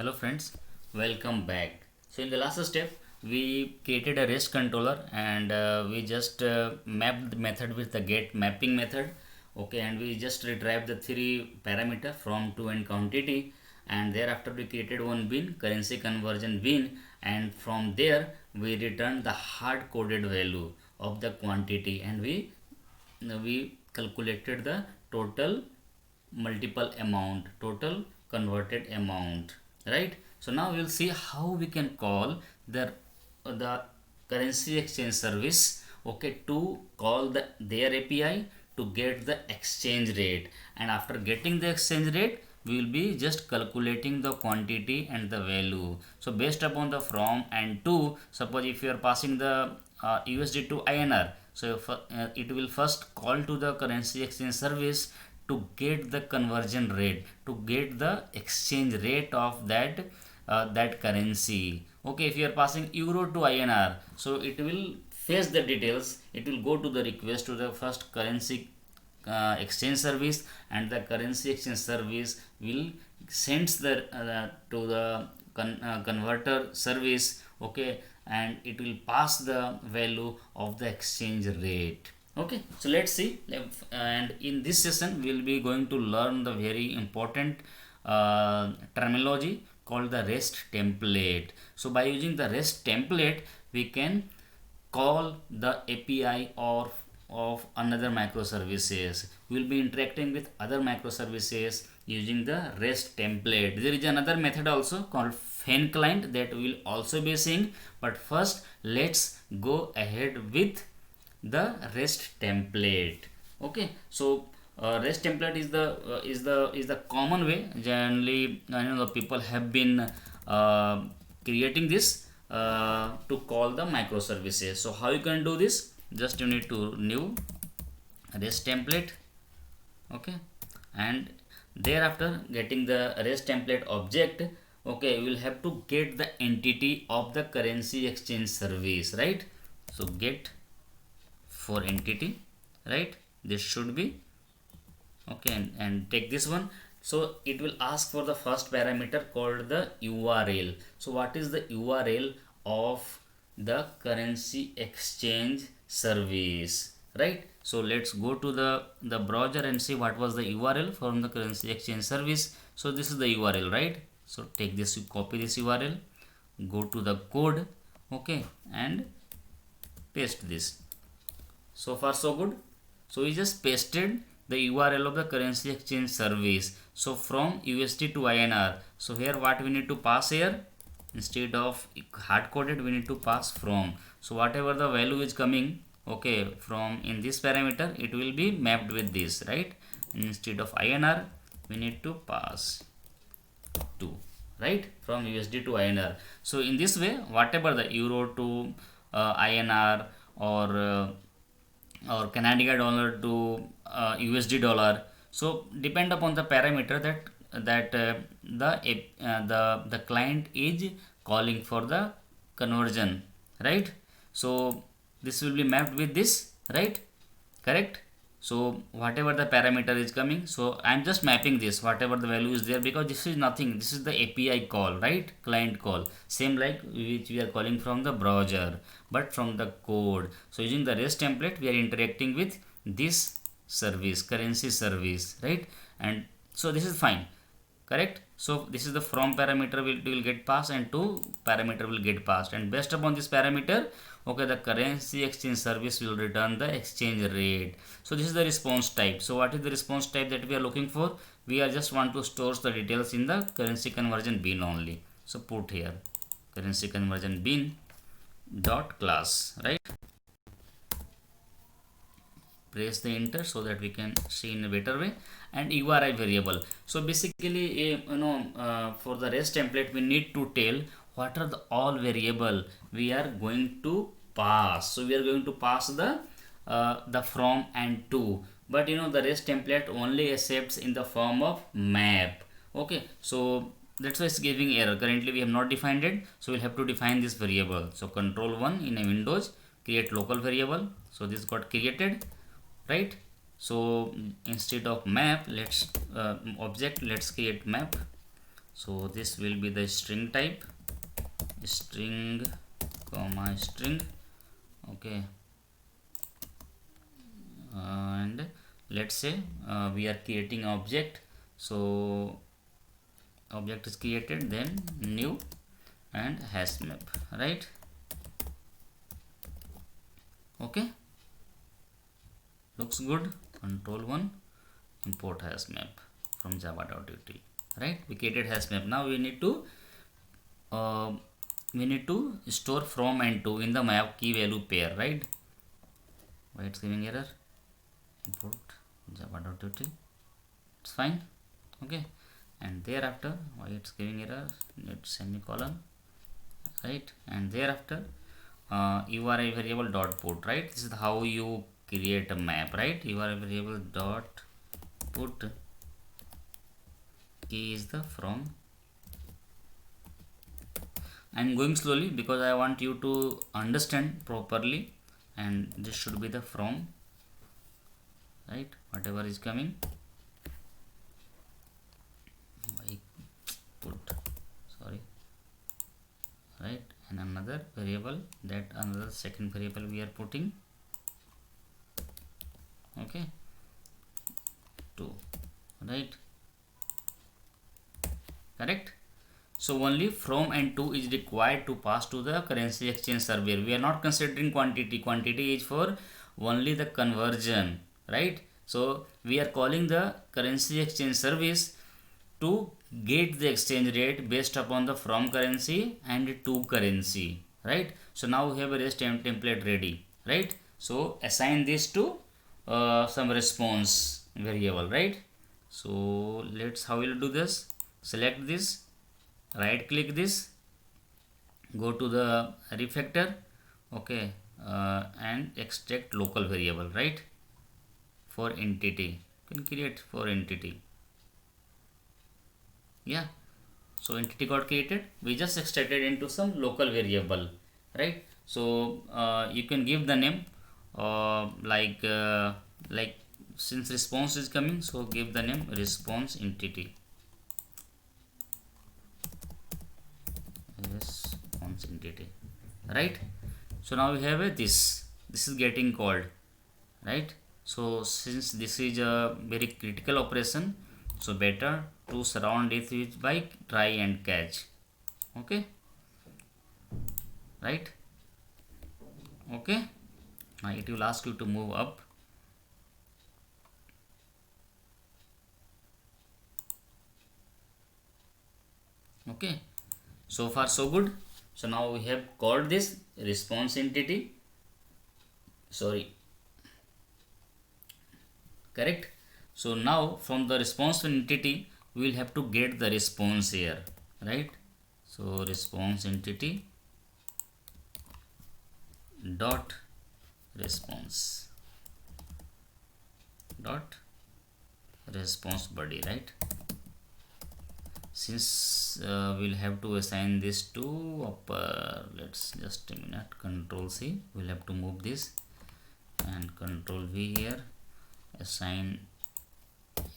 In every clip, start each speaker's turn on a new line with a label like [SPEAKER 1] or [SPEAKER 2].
[SPEAKER 1] Hello friends, welcome back. So in the last step, we created a REST controller and we just mapped the method with the get mapping method. Okay, and we just retrieved the three parameter from to and quantity, and thereafter we created one bin currency conversion bin, and from there we returned the hard coded value of the quantity, and we calculated the total converted amount, right? So now we'll see how we can call the currency exchange service, okay, to call their API to get the exchange rate, and after getting the exchange rate we will be just calculating the quantity and the value. So based upon the from and to, suppose if you are passing the USD to INR, so it will first call to the currency exchange service to get the conversion rate, to get the exchange rate of that currency. Okay, if you are passing euro to INR, so it will fetch the details, it will go to the request to the first currency exchange service, and the currency exchange service will sends the to the converter service, okay, and it will pass the value of the exchange rate. Okay, so let's see. And in this session we will be going to learn the very important terminology called the REST template. So by using the REST template we can call the API or of another microservices. We will be interacting with other microservices using the REST template. There is another method also called fan client that we will also be seeing, but first let's go ahead with the REST template. Okay, so REST template is the common way. Generally, the people have been creating this to call the microservices. So how you can do this? Just you need to new REST template, okay, and thereafter getting the REST template object, okay, we will have to get the entity of the currency exchange service, right? So get for entity, right? This should be okay, and take this one. So it will ask for the first parameter called the URL. So what is the URL of the currency exchange service, right? So let's go to the browser and see what was the URL from the currency exchange service. So this is the URL, right? So take this, copy this URL, go to the code, okay, and paste this. So far so good. So we just pasted the URL of the currency exchange service. So from USD to INR. So here what we need to pass here, instead of hard coded we need to pass from. So whatever the value is coming, okay, from in this parameter it will be mapped with this, right? Instead of INR we need to pass to, right, from USD to INR. So in this way whatever the euro to INR or Canadian dollar to USD dollar. So depend upon the parameter that the client is calling for the conversion, right? So this will be mapped with this, right? Correct. So whatever the parameter is coming, so I'm just mapping this whatever the value is there, because this is nothing, this is the API call, right? Client call, same like which we are calling from the browser but from the code. So using the REST template we are interacting with this service, currency service, right? And so this is fine, correct? So this is the from parameter will get passed and to parameter will get passed, and based upon this parameter, okay, the currency exchange service will return the exchange rate. So this is the response type. So what is the response type that we are looking for? We are just want to store the details in the currency conversion bin only. So put here currency conversion bin dot class, right? Press the enter so that we can see in a better way. And URI variable, so basically for the REST template we need to tell what are the all variable we are going to pass. So we are going to pass the from and to, but the REST template only accepts in the form of map. Okay, so that's why it's giving error. Currently we have not defined it, so we'll have to define this variable. So control 1 in a Windows, create local variable. So this got created, right? So instead of map, let's object, let's create map. So this will be the string type, string comma string. Okay, and let's say we are creating object. So object is created, then new and hash map, right? Okay, looks good. Control 1, import hash map from java.util, right? We created hash map. Now uh, we need to store from and to in the map key value pair, right? Why it's giving error? Import java.util, it's fine. Okay, and thereafter why it's giving error, it's semicolon, right? And thereafter URI variable dot put, right? This is how you create a map, right? URI variable dot put key is the from. I'm going slowly because I want you to understand properly, and this should be the from, right? Whatever is coming, I put, sorry, right? And another variable, that another second variable we are putting, okay, 2, right? Correct. So only from and to is required to pass to the currency exchange server. We are not considering quantity. Quantity is for only the conversion, right? So we are calling the currency exchange service to get the exchange rate based upon the from currency and to currency, right? So now we have a REST template ready, right? So assign this to some response variable, right? So let's, how will do this? Select this, right click this, go to the refactor, okay, and extract local variable, right? For entity, you can create for entity, yeah. So entity got created, we just extracted into some local variable, right? So you can give the name like since response is coming, so give the name response entity, response entity, right? So now we have a this is getting called, right? So since this is a very critical operation, so better to surround it with by try and catch, okay, right? Okay, now it will ask you to move up, okay. So far so good. So now we have called this response entity, sorry, correct. So now from the response entity we will have to get the response here, right? So response entity dot response dot response body, right? Since we'll have to assign this to upper, let's just a minute, control C, we'll have to move this, and control V here, assign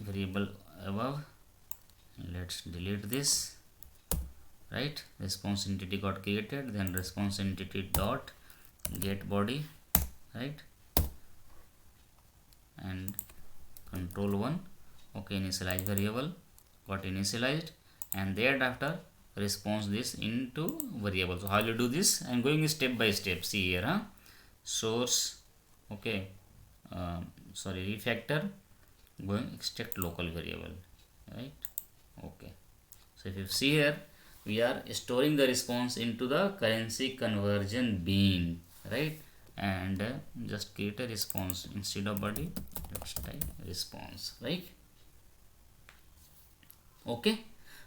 [SPEAKER 1] variable above, let's delete this, right? Response entity got created, then response entity dot get body, right? And control 1, okay, initialize variable got initialized, and thereafter response this into variable. So how you do this? I'm going step by step. See here, huh? Source, okay, sorry, refactor, going extract local variable, right? Okay. So if you see here, we are storing the response into the currency conversion bean, right? And just create a response instead of body, let's type response, right? Okay.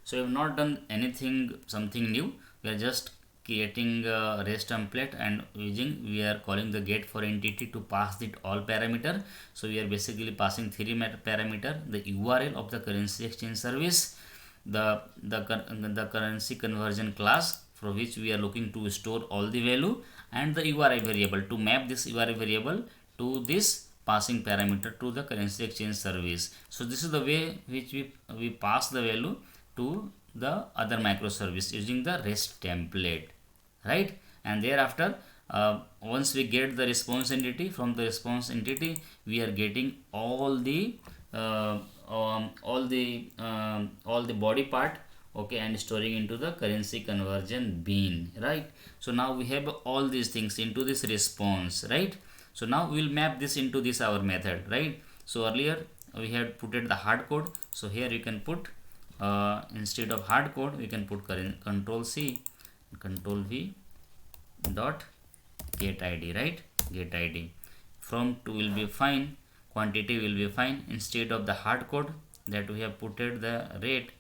[SPEAKER 1] So we have not done anything, something new. We are just creating a REST template and we are calling the get for entity to pass it all parameter. So we are basically passing three parameter: the URL of the currency exchange service, the currency conversion class for which we are looking to store all the value, and the URI variable to map this URI variable to this passing parameter to the currency exchange service. So this is the way which we pass the value to the other microservice using the REST template, right? And thereafter, once we get the response entity, from the response entity we are getting all the all the body part, okay, and storing into the currency conversion bean, right? So now we have all these things into this response, right? So now we will map this into this our method, right? So earlier we had put it the hard code, so here you can put instead of hard code we can put control C, control V dot get id, right? Get id from to will be fine, quantity will be fine. Instead of the hard code that we have put it the rate,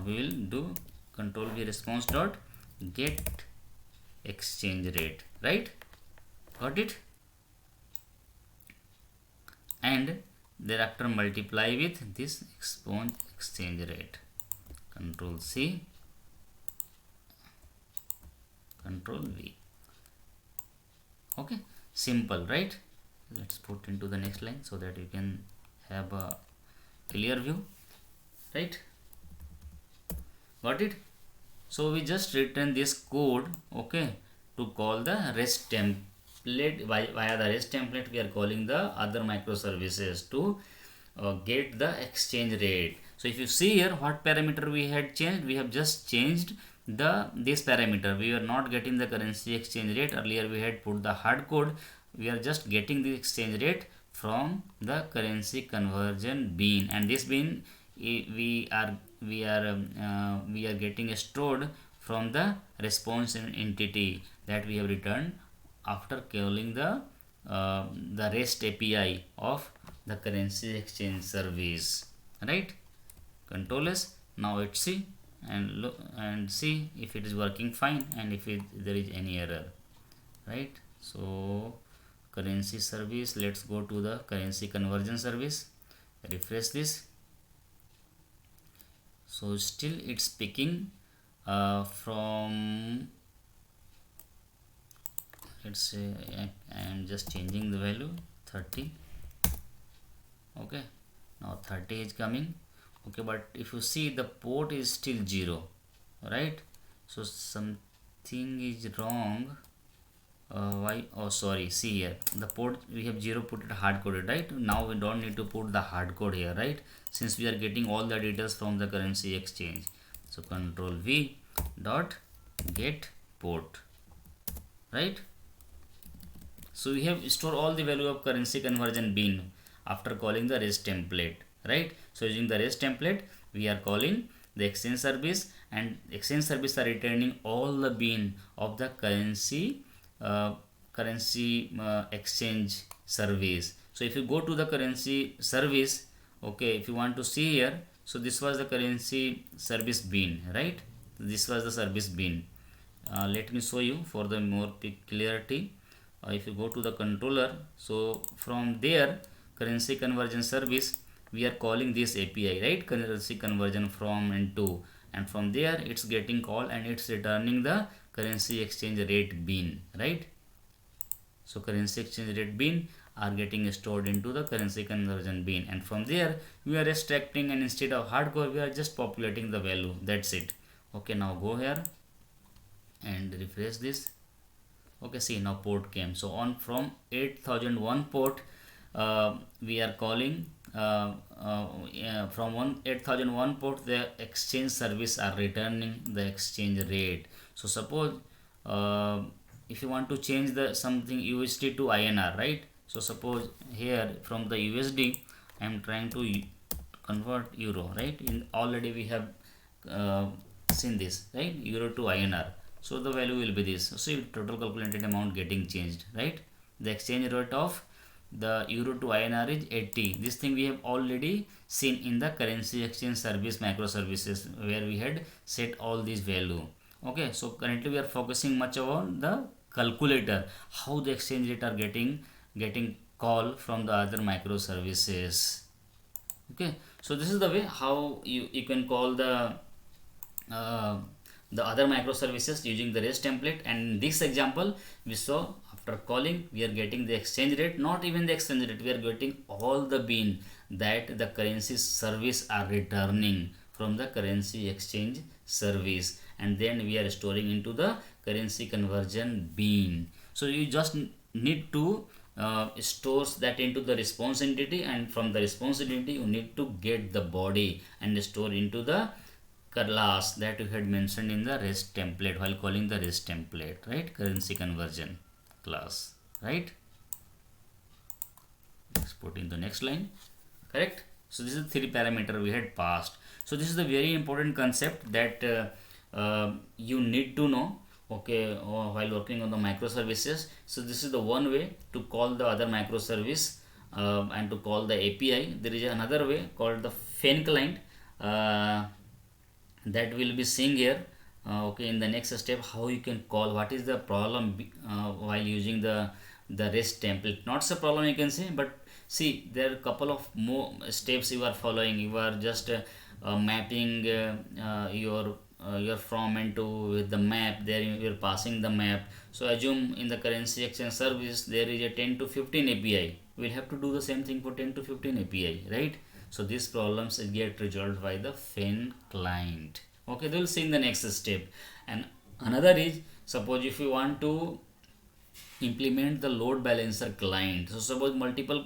[SPEAKER 1] we will do control V response dot get exchange rate, right? Got it? And thereafter multiply with this response exchange rate, control C, control V. Okay, simple, right? Let's put into the next line so that you can have a clear view, right? Got it? So we just written this code, okay, to call the REST template. Via the REST template we are calling the other microservices to get the exchange rate. So if you see here what parameter we had changed, we have just changed this parameter. We are not getting the currency exchange rate. Earlier we had put the hard code. We are just getting the exchange rate from the currency conversion bean, and this bean we are getting stored from the response entity that we have returned after calling the REST API of the currency exchange service, right? Control S. Now let's see and look and see if it is working fine and if there is any error, right? So currency service, let's go to the currency conversion service, refresh this. So still it's picking from, let's say I am just changing the value 30, okay, now 30 is coming, okay, but if you see the port is still 0, right? So something is wrong. Why? Oh sorry, see here the port we have 0 put it hard coded, right? Now we don't need to put the hard code here, right? Since we are getting all the details from the currency exchange. So control V dot get port, right? So we have stored all the value of currency conversion bean after calling the REST template, right? So using the REST template we are calling the exchange service, and exchange service are returning all the bean of the currency exchange service. So if you go to the currency service, okay, if you want to see here, so this was the currency service bean, right? This was the service bean. Let me show you for the more clarity. If you go to the controller, so from there currency conversion service we are calling this API, right? Currency conversion from and to, and from there it's getting called and it's returning the currency exchange rate bean, right? So currency exchange rate bean are getting stored into the currency conversion bean, and from there we are extracting, and instead of hardcore we are just populating the value, that's it. Okay, now go here and refresh this. Okay, see now port came. So on from 8001 port we are calling from 8001 port the exchange service are returning the exchange rate. So suppose if you want to change the something USD to INR, right? So suppose here from the USD I am trying to convert euro, right? In already we have seen this, right? Euro to INR. So the value will be this. So total calculated amount getting changed, right? The exchange rate of the euro to INR is 80. This thing we have already seen in the currency exchange service microservices where we had set all these value. Okay, so currently we are focusing much on the calculator, how the exchange rate are getting call from the other microservices. Okay, so this is the way how you can call the other microservices using the REST template. And in this example we saw after calling we are getting the exchange rate, not even the exchange rate, we are getting all the bean that the currency service are returning from the currency exchange service, and then we are storing into the currency conversion bean. So you just need to stores that into the response entity, and from the response entity you need to get the body and store into the class that you had mentioned in the REST template while calling the REST template, right? Currency conversion class, right? Let's put in the next line, correct? So this is the three parameter we had passed. So this is the very important concept that you need to know, okay, while working on the microservices. So this is the one way to call the other microservice and to call the API. There is another way called the FEN client that we'll be seeing here, okay, in the next step, how you can call, what is the problem while using the REST template. Not a problem you can say, but see, there are a couple of more steps you are following. You are just mapping your from and to with the map. There you are passing the map. So assume in the currency exchange service there is a 10 to 15 API. We'll have to do the same thing for 10 to 15 API, right? So these problems get resolved by the FEN client. Okay, they will see in the next step. And another is, suppose if you want to implement the load balancer client. So suppose multiple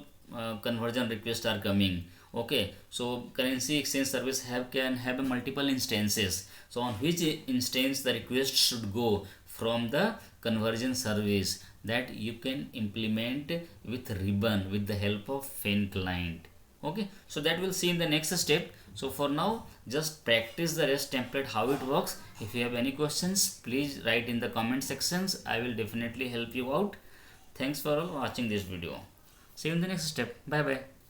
[SPEAKER 1] conversion requests are coming. Okay, so currency exchange service can have a multiple instances. So on which instance the request should go from the conversion service, that you can implement with ribbon with the help of FEN client. Okay, so that we'll see in the next step. So for now, just practice the REST template, how it works. If you have any questions, please write in the comment sections. I will definitely help you out. Thanks for watching this video. See you in the next step. Bye bye.